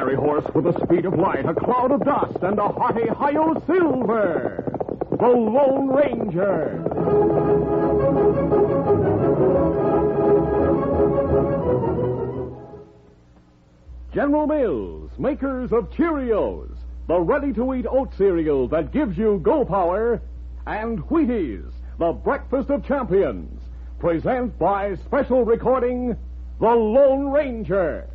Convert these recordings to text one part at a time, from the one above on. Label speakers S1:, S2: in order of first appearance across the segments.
S1: fiery horse with the speed of light, a cloud of dust, and a hearty hi-yo silver. The Lone Ranger. General Mills, makers of Cheerios, the ready-to-eat oat cereal that gives you go power, and Wheaties, the breakfast of champions, present by special recording, The Lone Ranger.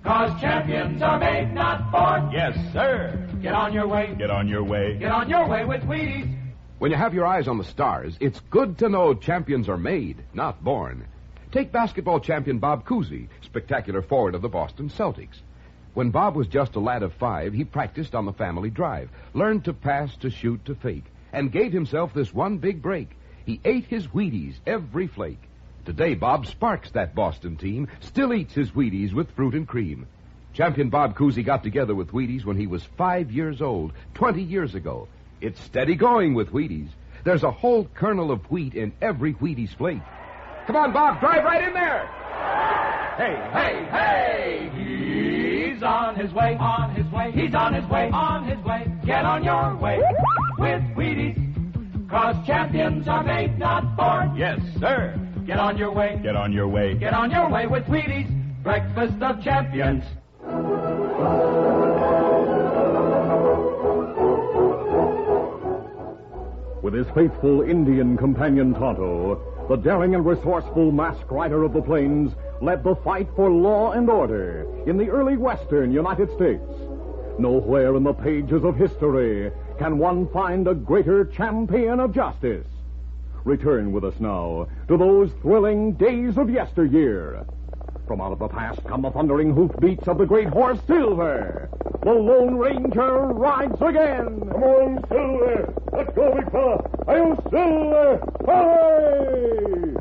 S2: 'Cause champions are made, not born.
S3: Yes, sir.
S2: Get on your way.
S3: Get on your way.
S2: Get on your way with Wheaties.
S4: When you have your eyes on the stars, it's good to know champions are made, not born. Take basketball champion Bob Cousy, spectacular forward of the Boston Celtics. When Bob was just a lad of 5, he practiced on the family drive, learned to pass, to shoot, to fake, and gave himself this one big break. He ate his Wheaties every flake. Today, Bob sparks that Boston team, still eats his Wheaties with fruit and cream. Champion Bob Cousy got together with Wheaties when he was 5 years old, 20 years ago. It's steady going with Wheaties. There's a whole kernel of wheat in every Wheaties flake. Come on, Bob, drive right in there.
S2: Hey, hey, hey! He's on his way, on his way. He's on his way, on his way. Get on your way with Wheaties. 'Cause champions are made, not born.
S3: Yes, sir.
S2: Get on your way.
S3: Get on your way.
S2: Get on your way with Wheaties. Breakfast of champions.
S1: With his faithful Indian companion Tonto, the daring and resourceful masked rider of the plains led the fight for law and order in the early western United States. Nowhere in the pages of history can one find a greater champion of justice. Return with us now to those thrilling days of yesteryear. From out of the past come the thundering hoofbeats of the great horse Silver. The Lone Ranger rides again. Come on, Silver. Let's go, big fella. I'll Silver. Hurry!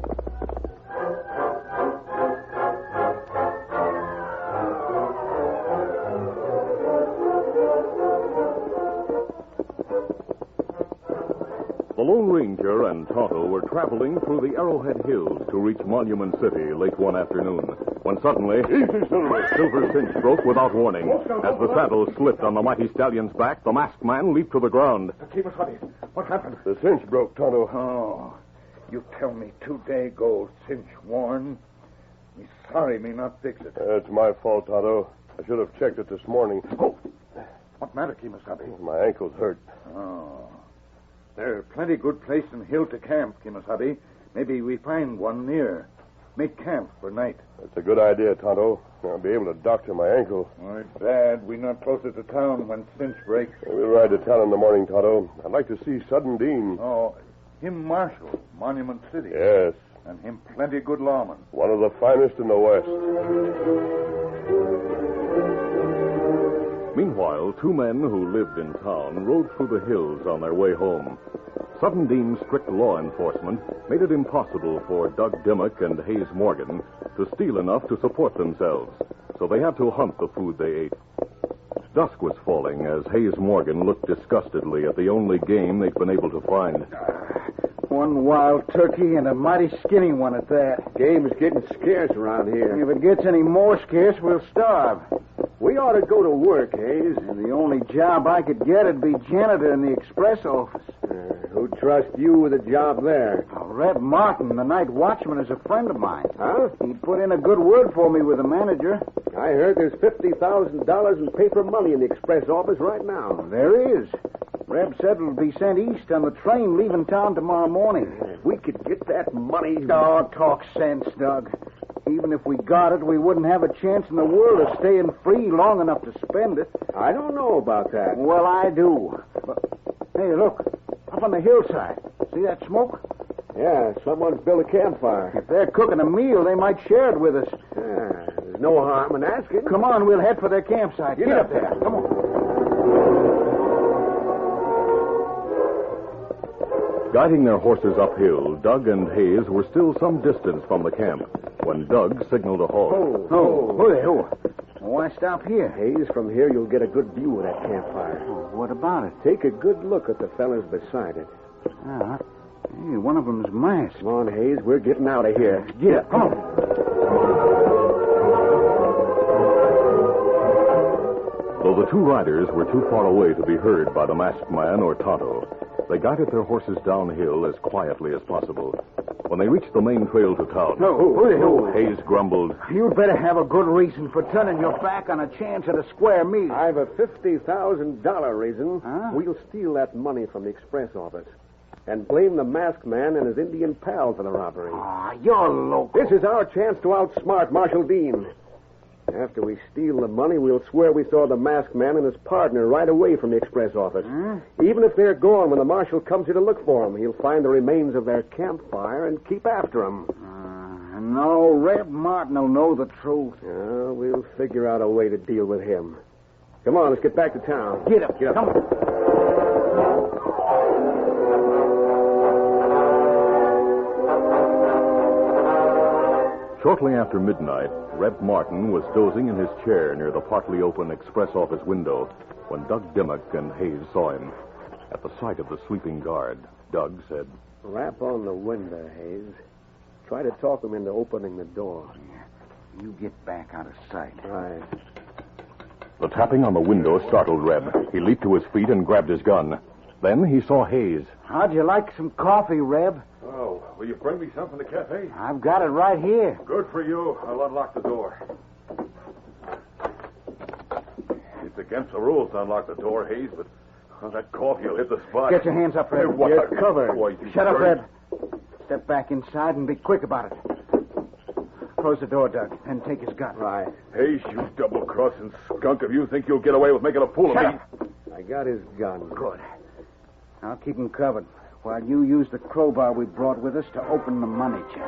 S1: The Lone Ranger and Tonto were traveling through the Arrowhead Hills to reach Monument City late one afternoon, when suddenly... Easy, Silver! Silver's cinch broke without warning. As the saddle slipped on the mighty stallion's back, the masked man leaped to the ground.
S5: Keep us honey. What happened?
S6: The cinch broke, Tonto.
S5: Oh, you tell me 2 days ago, cinch worn. Me sorry me not fix it.
S6: It's my fault, Tonto. I should have checked it this morning.
S5: Oh, what matter, Kimasabi?
S6: My ankle's hurt.
S5: Oh. There's plenty good place in hill to camp, Kimasabi. Maybe we find one near. Make camp for night.
S6: That's a good idea, Tonto. I'll be able to doctor my ankle.
S5: Oh, it's bad. We're not closer to town when cinch breaks.
S6: We'll ride to town in the morning, Tonto. I'd like to see Sudden Dean.
S5: Oh, him Marshal, Monument City.
S6: Yes.
S5: And him plenty good lawman.
S6: One of the finest in the West.
S1: Meanwhile, 2 men who lived in town rode through the hills on their way home. Sudden Dean's strict law enforcement made it impossible for Doug Dimmock and Hayes Morgan to steal enough to support themselves, so they had to hunt the food they ate. Dusk was falling as Hayes Morgan looked disgustedly at the only game they'd been able to find.
S7: One wild turkey and a mighty skinny one at that.
S8: Game's getting scarce around here.
S7: If it gets any more scarce, we'll starve.
S8: We ought to go to work, Hayes.
S7: And the only job I could get would be janitor in the express office.
S8: Who trusts you with a job there?
S7: Reb Martin, the night watchman, is a friend of mine.
S8: Huh?
S7: He put in a good word for me with the manager.
S8: I heard there's $50,000 in paper money in the express office right now.
S7: There is. Reb said it'll be sent east on the train leaving town tomorrow morning.
S8: If we could get that money...
S7: Oh, talk sense, Doug. Even if we got it, we wouldn't have a chance in the world of staying free long enough to spend it.
S8: I don't know about that.
S7: Well, I do. But, hey, look. Up on the hillside. See that smoke?
S8: Yeah, someone's built a campfire.
S7: If they're cooking a meal, they might share it with us.
S8: Yeah, there's no harm in asking.
S7: Come on, we'll head for their campsite. Get up there. Come on.
S1: Guiding their horses uphill, Doug and Hayes were still some distance from the camp when Doug signaled a halt.
S7: Oh, why stop here?
S8: Hayes, from here you'll get a good view of that campfire.
S7: Oh, what about it?
S8: Take a good look at the fellas beside it.
S7: Hey, one of them's masked.
S8: Come on, Hayes, we're getting out of here.
S7: Get up. Come on.
S1: The two riders were too far away to be heard by the masked man or Tonto. They guided their horses downhill as quietly as possible. When they reached the main trail to town, Hayes grumbled.
S7: You'd better have a good reason for turning your back on a chance at a square meal.
S8: I've a $50,000 reason.
S7: Huh?
S8: We'll steal that money from the express office and blame the masked man and his Indian pal for the robbery.
S7: You're local.
S8: This is our chance to outsmart Marshal Dean. After we steal the money, we'll swear we saw the masked man and his partner right away from the express office. Even if they're gone when the marshal comes here to look for them, he'll find the remains of their campfire and keep after them.
S7: No, Reb Martin will know the truth.
S8: We'll figure out a way to deal with him. Come on, let's get back to town.
S7: Get up.
S8: Come on.
S1: Shortly after midnight, Reb Martin was dozing in his chair near the partly open express office window when Doug Dimmock and Hayes saw him. At the sight of the sleeping guard, Doug said,
S8: Rap on the window, Hayes. Try to talk him into opening the door.
S7: You get back out of sight.
S8: Right.
S1: The tapping on the window startled Reb. He leaped to his feet and grabbed his gun. Then he saw Hayes.
S7: How'd you like some coffee, Reb?
S6: Oh, will you bring me some from the cafe?
S7: I've got it right here.
S6: Good for you. I'll unlock the door. It's against the rules to unlock the door, Hayes, but that coffee will hit the spot.
S7: Get your hands up, Reb.
S6: Hey, what?
S7: You're covered.
S6: Why, you
S7: Shut up,
S6: dirty-
S7: Reb. Step back inside and be quick about it. Close the door, Doug, and take his gun.
S8: Right.
S6: Hayes, you double-crossing skunk. If you think you'll get away with making a fool of
S7: Shut
S6: me...
S7: up.
S8: I got his gun.
S7: Good. I'll keep him covered while you use the crowbar we brought with us to open the money chest.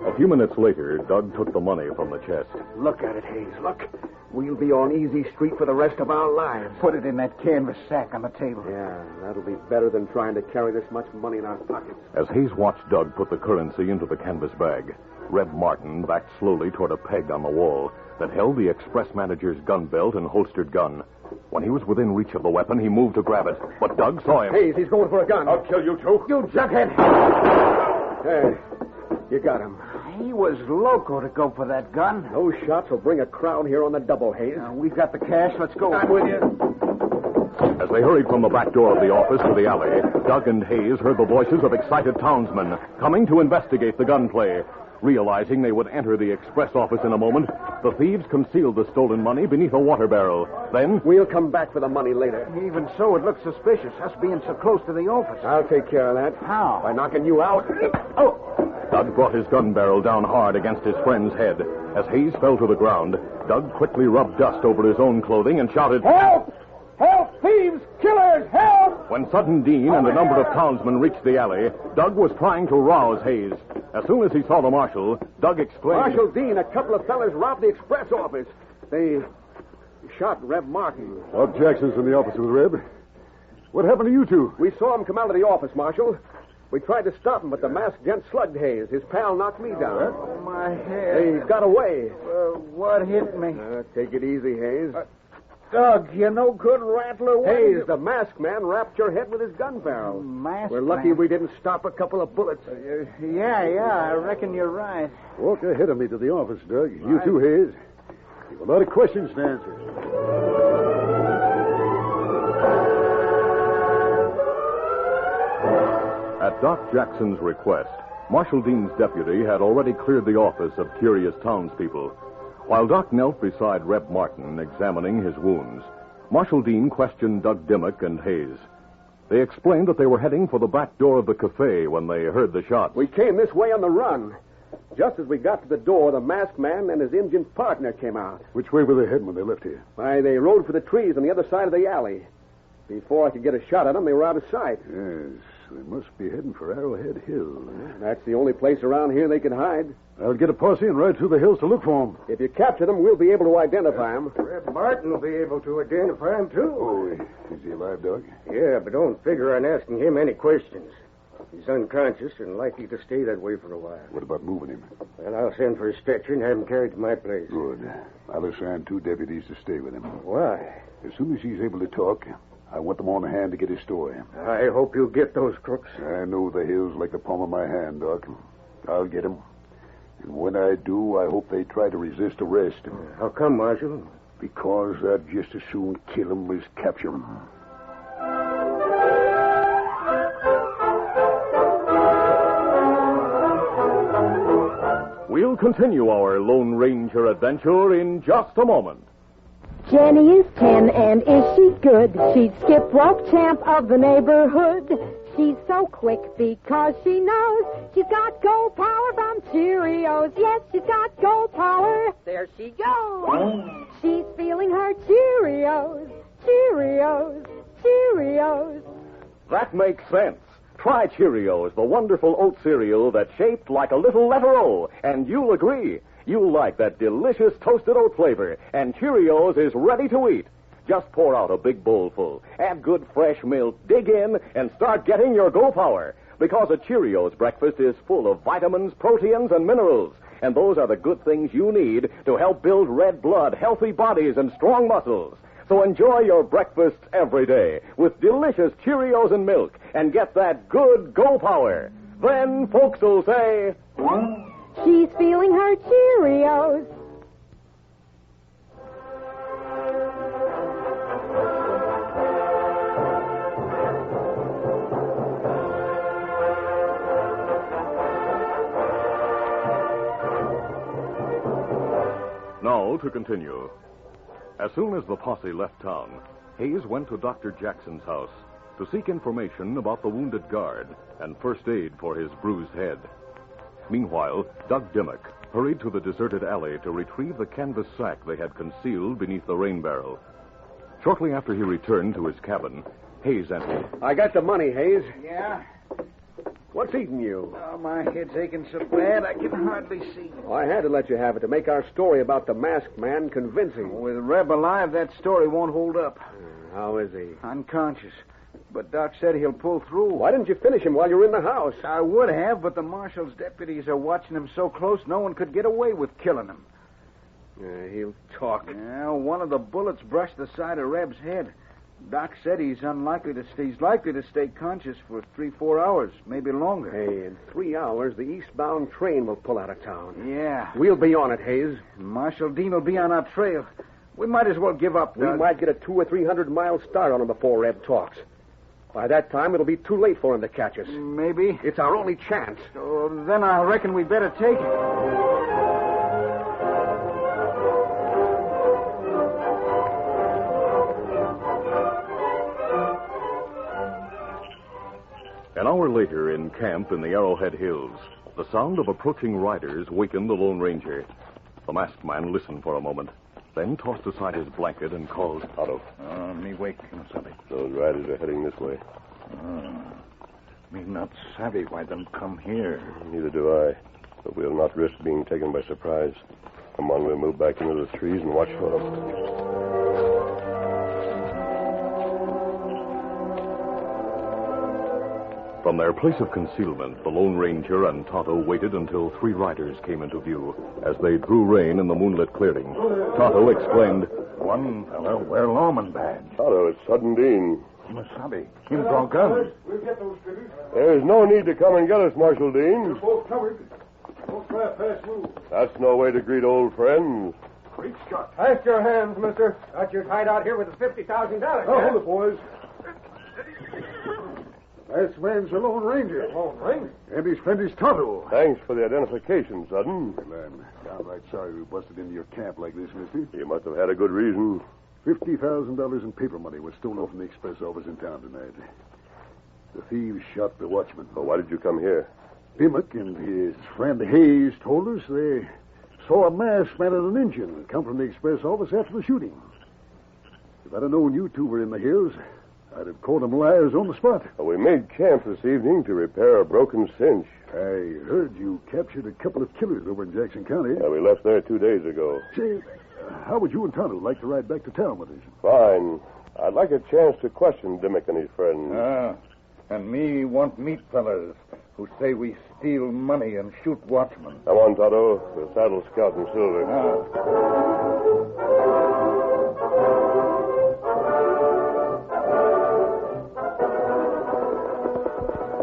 S1: A few minutes later, Doug took the money from the chest.
S8: Look at it, Hayes. Look. We'll be on easy street for the rest of our lives.
S7: Put it in that canvas sack on the table.
S8: Yeah, that'll be better than trying to carry this much money in our pockets.
S1: As Hayes watched Doug put the currency into the canvas bag, Reb Martin backed slowly toward a peg on the wall that held the express manager's gun belt and holstered gun. When he was within reach of the weapon, he moved to grab it, but Doug saw him.
S8: Hayes, he's going for a gun.
S6: I'll kill you, too.
S7: You junkhead!
S8: Hey, you got him.
S7: He was loco to go for that gun.
S8: Those shots will bring a crowd here on the double, Hayes.
S7: We've got the cash. Let's go.
S8: I'm with you.
S1: As they hurried from the back door of the office to the alley, Doug and Hayes heard the voices of excited townsmen coming to investigate the gunplay. Realizing they would enter the express office in a moment, the thieves concealed the stolen money beneath a water barrel. Then,
S8: We'll come back for the money later.
S7: Even so, it looks suspicious, us being so close to the office.
S8: I'll take care of that.
S7: How?
S8: By knocking you out.
S7: Oh!
S1: Doug brought his gun barrel down hard against his friend's head. As Hayes fell to the ground, Doug quickly rubbed dust over his own clothing and shouted,
S7: Help! Help! Thieves! Killers! Help!
S1: When Sudden Dean and a number of townsmen reached the alley, Doug was trying to rouse Hayes. As soon as he saw the marshal, Doug exclaimed,
S8: Marshal Dean, a couple of fellas robbed the express office. They shot Reb Martin.
S6: Bob Jackson's in the office with Reb. What happened to you two?
S8: We saw him come out of the office, Marshal. We tried to stop him, but the masked gent slugged Hayes. His pal knocked me down.
S7: Oh, my head.
S8: He got away.
S7: What hit me?
S8: Take it easy, Hayes.
S7: Doug, you no good rattler.
S8: Hayes, the masked man wrapped your head with his gun barrel.
S7: Masked
S8: We're lucky
S7: man.
S8: we didn't stop a couple of bullets.
S7: Yeah, I reckon you're right.
S6: Walk ahead of me to the office, Doug. You too, Hayes. You've a lot of questions to answer.
S1: At Doc Jackson's request, Marshal Dean's deputy had already cleared the office of curious townspeople. While Doc knelt beside Reb Martin, examining his wounds, Marshal Dean questioned Doug Dimmock and Hayes. They explained that they were heading for the back door of the cafe when they heard the shots.
S8: We came this way on the run. Just as we got to the door, the masked man and his Indian partner came out.
S6: Which way were they heading when they left here?
S8: Why, they rode for the trees on the other side of the alley. Before I could get a shot at them, they were out of sight.
S6: Yes, they must be heading for Arrowhead Hill.
S8: That's the only place around here they could hide.
S6: I'll get a posse and ride through the hills to look for them.
S8: If you capture them, we'll be able to identify them.
S7: Reb Martin will be able to identify him, too.
S6: Oh, is he alive, Doug?
S7: Yeah, but don't figure on asking him any questions. He's unconscious and likely to stay that way for a while.
S6: What about moving him?
S7: Well, I'll send for a stretcher and have him carried to my place.
S6: Good. I'll assign 2 deputies to stay with him.
S7: Why?
S6: As soon as he's able to talk, I want them on hand to get his story.
S7: I hope you'll get those crooks.
S6: I know the hills like the palm of my hand, Doc. I'll get him. And when I do, I hope they try to resist arrest.
S8: How come, Marshal?
S6: Because I'd just as soon kill 'em as capture 'em.
S1: We'll continue our Lone Ranger adventure in just a moment.
S9: Jenny is 10, and is she good? She's skip rope champ of the neighborhood. She's so quick because she knows she's got gold power from Cheerios. Yes, she's got gold power. There she goes. She's feeling her Cheerios. Cheerios. Cheerios.
S1: That makes sense. Try Cheerios, the wonderful oat cereal that's shaped like a little letter O, and you'll agree. You'll like that delicious toasted oat flavor, and Cheerios is ready to eat. Just pour out a big bowl full, add good fresh milk, dig in, and start getting your go power. Because a Cheerios breakfast is full of vitamins, proteins, and minerals. And those are the good things you need to help build red blood, healthy bodies, and strong muscles. So enjoy your breakfast every day with delicious Cheerios and milk and get that good go power. Then folks will say,
S9: she's feeling her Cheerios.
S1: Now to continue. As soon as the posse left town, Hayes went to Dr. Jackson's house to seek information about the wounded guard and first aid for his bruised head. Meanwhile, Doug Dimmock hurried to the deserted alley to retrieve the canvas sack they had concealed beneath the rain barrel. Shortly after he returned to his cabin, Hayes entered.
S8: I got the money, Hayes.
S7: Yeah?
S8: What's eating you?
S7: Oh, my head's aching so bad I can hardly see.
S8: Oh, I had to let you have it to make our story about the masked man convincing.
S7: With Reb alive, that story won't hold up.
S8: How is he?
S7: Unconscious. But Doc said he'll pull through.
S8: Why didn't you finish him while you were in the house?
S7: I would have, but the marshal's deputies are watching him so close no one could get away with killing him.
S8: He'll talk.
S7: Yeah, one of the bullets brushed the side of Reb's head. Doc said he's likely to stay conscious for 3-4 hours, maybe longer.
S8: Hey, in 3 hours, the eastbound train will pull out of town.
S7: Yeah.
S8: We'll be on it, Hayes.
S7: Marshal Dean will be on our trail. We might as well give up, Doug.
S8: We might get a 200 or 300 mile start on him before Reb talks. By that time, it'll be too late for him to catch us.
S7: Maybe.
S8: It's our only chance.
S7: So then I reckon we better take it.
S1: An hour later, in camp in the Arrowhead Hills, the sound of approaching riders wakened the Lone Ranger. The masked man listened for a moment, then tossed aside his blanket and called,
S5: Otto. Me wake, Savvy.
S6: Those riders are heading this way.
S5: Me not savvy why them come here.
S6: Neither do I. But we'll not risk being taken by surprise. Come on, we'll move back into the trees and watch for them.
S1: From their place of concealment, the Lone Ranger and Tonto waited until 3 riders came into view. As they drew rein in the moonlit clearing, Tonto exclaimed,
S5: One fellow wear lawman badge.
S6: Otto, it's Sudden Dean.
S5: Masabi. Him draw gun.
S6: There's no need to come and get us, Marshal Dean. Both covered. Don't try a fast move. That's no way to greet old friends.
S5: Great shot.
S8: Cast your hands, mister. Got you tied out here with the $50,000.
S6: Oh, hold it, boys.
S10: This man's the Lone Ranger.
S8: Lone Ranger?
S10: And his friend is Tonto.
S6: Thanks for the identification, Sudden.
S10: Well, I'm downright sorry we busted into your camp like this, mister.
S6: You must have had a good reason.
S10: $50,000 in paper money was stolen from the express office in town tonight. The thieves shot the watchman.
S6: Well, why did you come here?
S10: Dimmock and his friend Hayes told us they saw a masked man and an engine come from the express office after the shooting. If I'd have known you two were in the hills, I'd have caught them liars on the spot.
S6: Well, we made camp this evening to repair a broken cinch.
S10: I heard you captured a couple of killers over in Jackson County.
S6: We left there 2 days ago.
S10: Say, how would you and Tonto like to ride back to town with us?
S6: Fine. I'd like a chance to question Dimmock and his friends.
S5: And me want meet fellas who say we steal money and shoot watchmen.
S6: Come on, Tonto. We'll saddle Scout and Silver.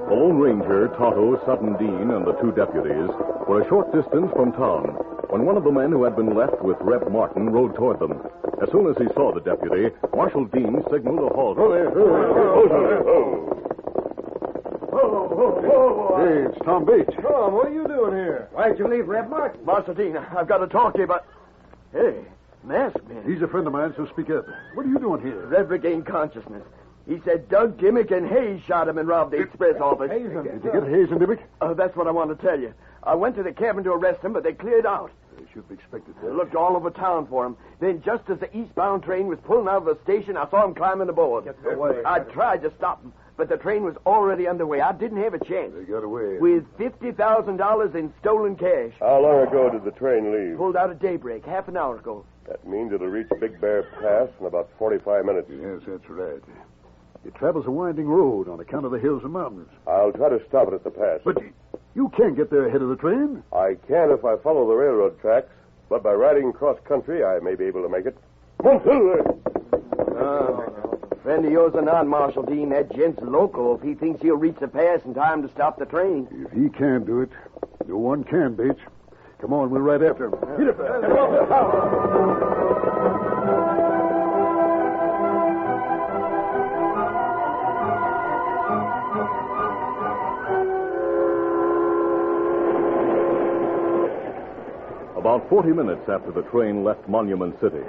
S1: The Lone Ranger, Tonto, Sudden Dean, and the two deputies were a short distance from town when one of the men who had been left with Reb Martin rode toward them. As soon as he saw the deputy, Marshal Dean signaled a halt.
S10: Hey, it's Tom Bates.
S7: Tom, what are you doing here? Why'd you leave Reb Martin?
S11: Marshal Dean, I've got to talk to you about... Hey, masked man.
S10: He's a friend of mine, so speak up. What are you doing here?
S11: Reb regained consciousness. He said Doug, Dimmick, and Hayes shot him and robbed the express office.
S10: Did you get Hayes and Dimmick?
S11: That's what I want to tell you. I went to the cabin to arrest him, but they cleared out.
S10: They should be expected.
S11: I looked all over town for him. Then, just as the eastbound train was pulling out of the station, I saw him climbing aboard.
S7: Get away.
S11: I tried to stop him, but the train was already underway. I didn't have a chance.
S10: They got away.
S11: With $50,000 in stolen cash.
S6: How long ago did the train leave?
S11: Pulled out at daybreak, half an hour ago.
S6: That means it'll reach Big Bear Pass in about 45 minutes.
S10: Yes, that's right. It travels a winding road on account of the hills and mountains.
S6: I'll try to stop it at the pass.
S10: But you can't get there ahead of the train.
S6: I can if I follow the railroad tracks, but by riding cross country, I may be able to make it. Come on, Silver!
S11: Friend of yours or not, Marshal Dean, that gent's loco if he thinks he'll reach the pass in time to stop the train.
S10: If he can't do it, no one can, Bates. Come on, we'll ride after him. Get up there.
S1: About 40 minutes after the train left Monument City,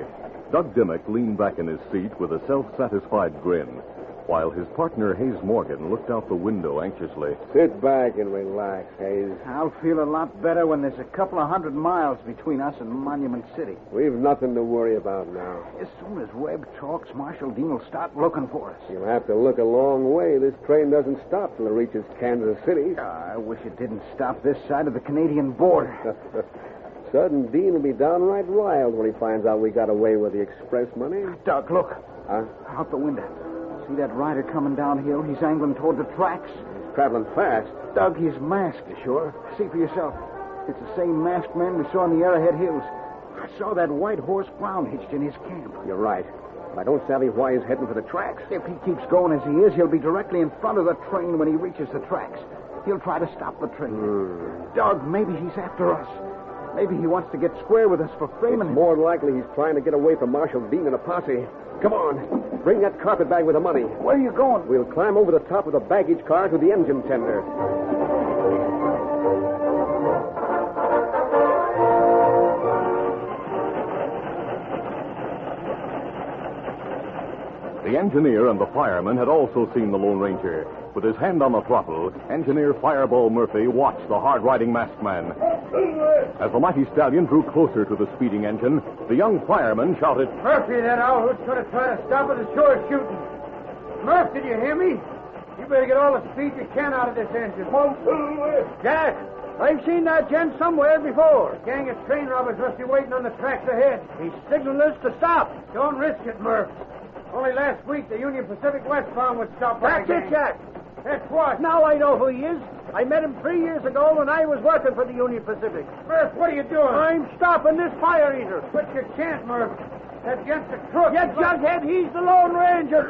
S1: Doug Dimmick leaned back in his seat with a self-satisfied grin, while his partner, Hayes Morgan, looked out the window anxiously.
S8: Sit back and relax, Hayes.
S7: I'll feel a lot better when there's a couple of 100 miles between us and Monument City.
S8: We've nothing to worry about now.
S7: As soon as Webb talks, Marshal Dean will start looking for us.
S8: You'll have to look a long way. This train doesn't stop till it reaches Kansas City.
S7: I wish it didn't stop this side of the Canadian border.
S8: Sudden Dean will be downright riled when he finds out we got away with the express money.
S7: Doc, look.
S8: Huh?
S7: Out the window. See that rider coming downhill? He's angling toward the tracks.
S8: He's traveling fast.
S7: Doug, he's masked. You sure? See for yourself. It's the same masked man we saw in the Arrowhead Hills. I saw that white horse brown hitched in his camp.
S8: You're right. But I don't savvy why he's heading for the tracks.
S7: If he keeps going as he is, he'll be directly in front of the train when he reaches the tracks. He'll try to stop the train. Doug, maybe he's after us. Maybe he wants to get square with us for framing him.
S8: More than likely he's trying to get away from Marshal Dean and a posse. Come on. Bring that carpet bag with the money.
S7: Where are you going?
S8: We'll climb over the top of the baggage car to the engine tender.
S1: The engineer and the fireman had also seen the Lone Ranger. With his hand on the throttle, Engineer Fireball Murphy watched the hard-riding masked man. As the mighty stallion drew closer to the speeding engine, the young fireman shouted,
S12: Murphy, that owl who's going to try to stop it is sure shooting. Murph, did you hear me? You better get all the speed you can out of this engine. Jack, I've seen that gent somewhere before. A gang of train robbers must be waiting on the tracks ahead. He's signaling us to stop. Don't risk it, Murph. Only last week, the Union Pacific westbound was stopped by
S13: That's it, Jack.
S12: That's what?
S13: Now I know who he is. I met him 3 years ago when I was working for the Union Pacific.
S12: Murph, what are you doing?
S13: I'm stopping this fire eater.
S12: But you can't, Murph. That gent's a crook.
S13: You jughead, he's the Lone Ranger.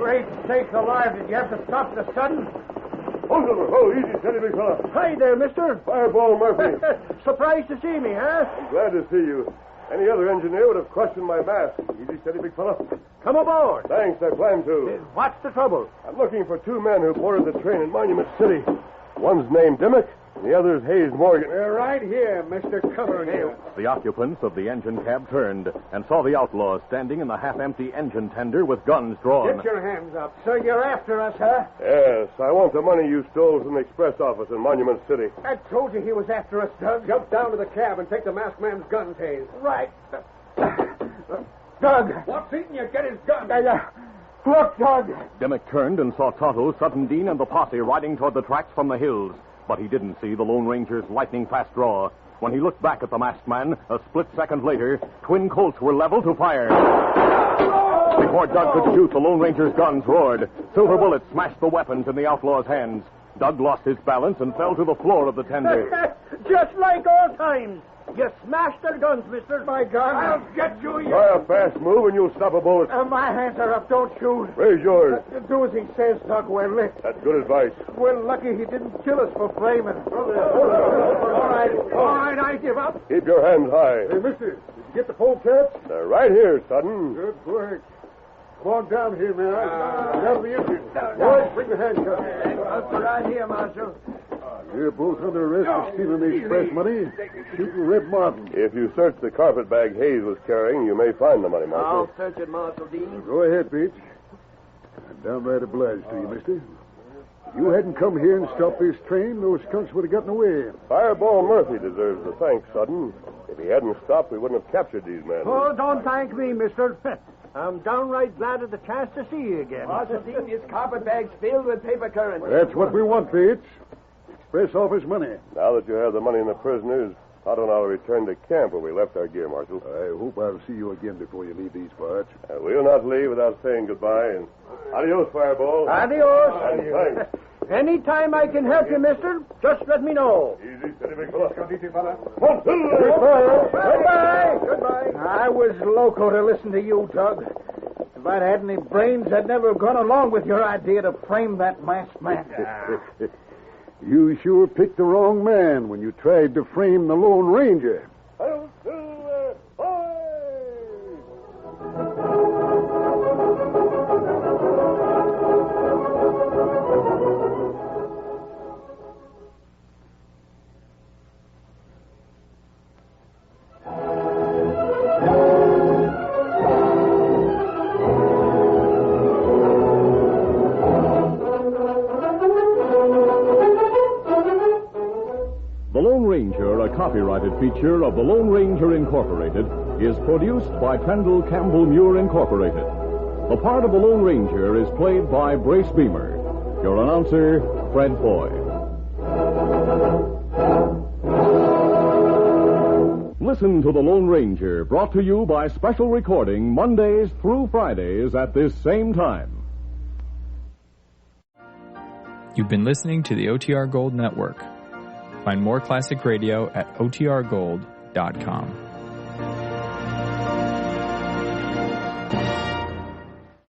S12: Great sakes alive, did you have to stop the sudden?
S6: Oh, easy, steady, big fella.
S13: Hi there, mister.
S6: Fireball Murphy.
S13: Surprised to see me, huh?
S6: Glad to see you. Any other engineer would have questioned my mask. Easy, steady, big fella.
S13: Come aboard.
S6: Thanks, I plan to.
S13: What's the trouble?
S6: I'm looking for two men who boarded the train in Monument City. One's named Dimmick, and the other's Hayes Morgan.
S12: We're right here, Mr. Covering you.
S1: The occupants of the engine cab turned and saw the outlaws standing in the half-empty engine tender with guns drawn.
S12: Get your hands up. So you're after us, huh?
S6: Yes, I want the money you stole from the express office in Monument City.
S12: I told you he was after us, Doug.
S8: Jump down to the cab and take the masked man's guns, Hayes.
S12: Right. Doug.
S10: What's eating you? Get his gun.
S12: Look, Doug.
S1: Dimmick turned and saw Tonto, Sudden Dean, and the posse riding toward the tracks from the hills. But he didn't see the Lone Ranger's lightning-fast draw. When he looked back at the masked man, a split second later, twin Colts were leveled to fire. Before Doug could shoot, the Lone Ranger's guns roared. Silver bullets smashed the weapons in the outlaw's hands. Doug lost his balance and fell to the floor of the tender.
S13: Just like old times. You smashed their guns, mister.
S12: My gun.
S13: I'll get you, you...
S6: Try a fast move and you'll stop a bullet.
S12: My hands are up. Don't shoot.
S6: Raise yours.
S12: Do as he says, Doug. We're licked.
S6: That's good advice.
S12: We're lucky he didn't kill us for framing. All right, I give up.
S6: Keep your hands high.
S10: Hey, mister, did you get the polecats?
S6: They're right here, Sudden.
S10: Good work. Come on down here, man. Get out of the engine. Boys, bring the handcuffs.
S13: Right here, Marshal.
S10: You're both under arrest for stealing the express money, shooting Red Martin.
S6: If you search the carpet bag Hayes was carrying, you may find the money, Marshal.
S13: I'll search it, Marshal Dean.
S10: Go ahead, Beach. I'm downright obliged to you, mister. If you hadn't come here and stopped this train, those skunks would have gotten away.
S6: Fireball Murphy deserves the thanks, Sudden. If he hadn't stopped, we wouldn't have captured these men.
S12: Oh, don't thank me, mister. I'm downright glad of the chance to see you again.
S13: Marshal Dean, his carpet bag's filled with paper currency.
S10: That's what we want, Beach. Express office money.
S6: Now that you have the money in the prisoners, how don't I return to camp where we left our gear, Marshal?
S10: I hope I'll see you again before you leave these parts.
S6: We'll not leave without saying goodbye. And adios, Fireball.
S13: Adios.
S6: And thanks.
S13: Anytime I can help you, mister, just let me know.
S6: Easy, steady, big fella.
S13: Goodbye. Goodbye.
S12: I was loco to listen to you, Doug. If I'd had any brains, I'd never have gone along with your idea to frame that masked man.
S10: You sure picked the wrong man when you tried to frame the Lone Ranger.
S1: Copyrighted feature of the Lone Ranger Incorporated is produced by Trendle Campbell Muir Incorporated. The part of the Lone Ranger is played by Brace Beamer. Your announcer, Fred Foy. Listen to the Lone Ranger, brought to you by special recording Mondays through Fridays at this same time.
S14: You've been listening to the OTR Gold Network. Find more classic radio at otrgold.com.